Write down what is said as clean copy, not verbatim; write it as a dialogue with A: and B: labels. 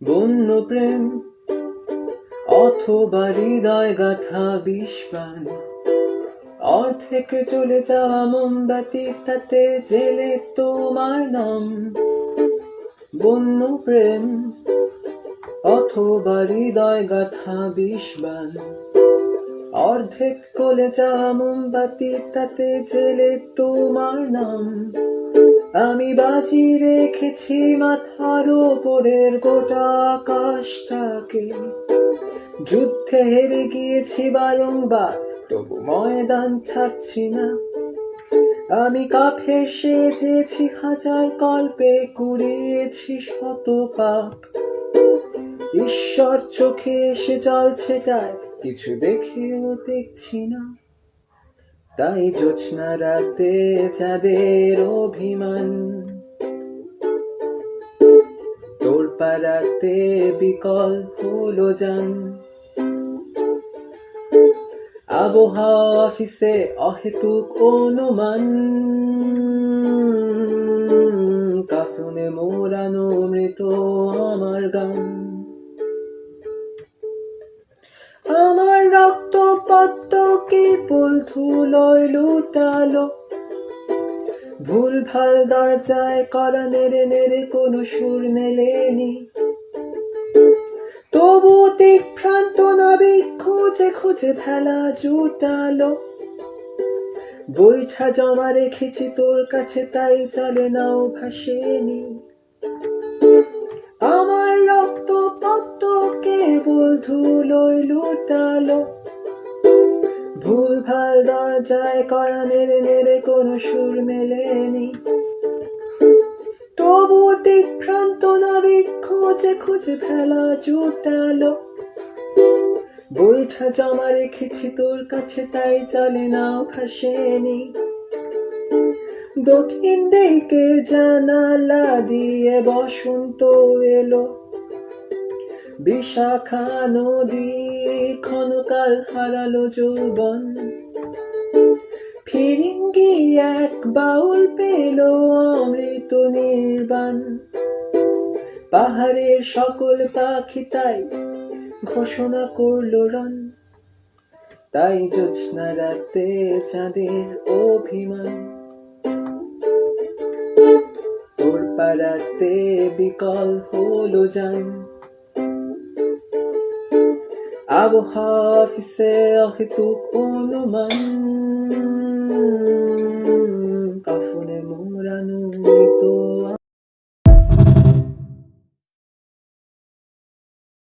A: বন্য প্রেম অথবা হৃদয় গাথা বিষবান, অর্ধেক চলে যাওয়া মোমবাতি, তাতে জেলে তোমার নাম। বন্য প্রেম অথবা হৃদয় গাথা বিষবান, অর্ধেক গলে যাওয়া মোমবাতি, তাতে জেলে তোমার নাম। আমি বাজি রেখেছি মাথার ওপরের গোটা আকাশটাকে, যুদ্ধে হেরে গিয়েছি বারংবার, তবু ময়দান ছাড়ছি না। আমি কাফের সেজেছি হাজার কল্পে, কুড়িয়েছি শত পাপ। ঈশ্বর চোখে এসে জল ছেটায়, কিছু দেখেও দেখছি না। তাই জোছনা রাতে চাঁদের অভিমান, তোর পাড়াতে বিকল হলো যান। আবহাওয়া অফিসে অহেতুক অনুমান, কাফনে মোড়ানো মৃত আমার গান। আমার রক্ত পদ্ম কেবল ধুলোয় লুটালো, ভুল ভাল দরজায় করা নেড়ে নেড়ে কোনো সুর মেলেনি। তবু দিকভ্রান্ত নাবিক খুঁজে খুঁজে ভেলা জুটালো। বইটা জমা রেখেছি তোর কাছে, তাই চলে নাও ভাসেনি। আমার রক্ত পদ্ম কেবল ধুলোয় লুটালো, ভুল ভাল দরজায় করা নেড়ে নেড়ে কোনো সুর মেলেনি। তবু দিকভ্রান্ত নাবিক খুঁজে খুঁজে ভেলা জুটালো। বইটা জমা রেখেছি তোর কাছে, তাই চলে নাও ভাসেনি। দক্ষিণ দিকের জানালা দিয়ে বসন্ত এলো, বিশাখা নদী ক্ষণকাল হারালো যৌবন। ফিরিঙ্গি এক বাউল পেল অমৃত নির্বাণ। পাহাড়ের সকল পাখি তাই ঘোষণা করলো রন। তাই জোছনা রাতে চাঁদের অভিমান, তোর পাড়াতে বিকল হলো যান। আবহাওয়া অফিসে অহেতুক অনুমান, কাফনে মোড়ানো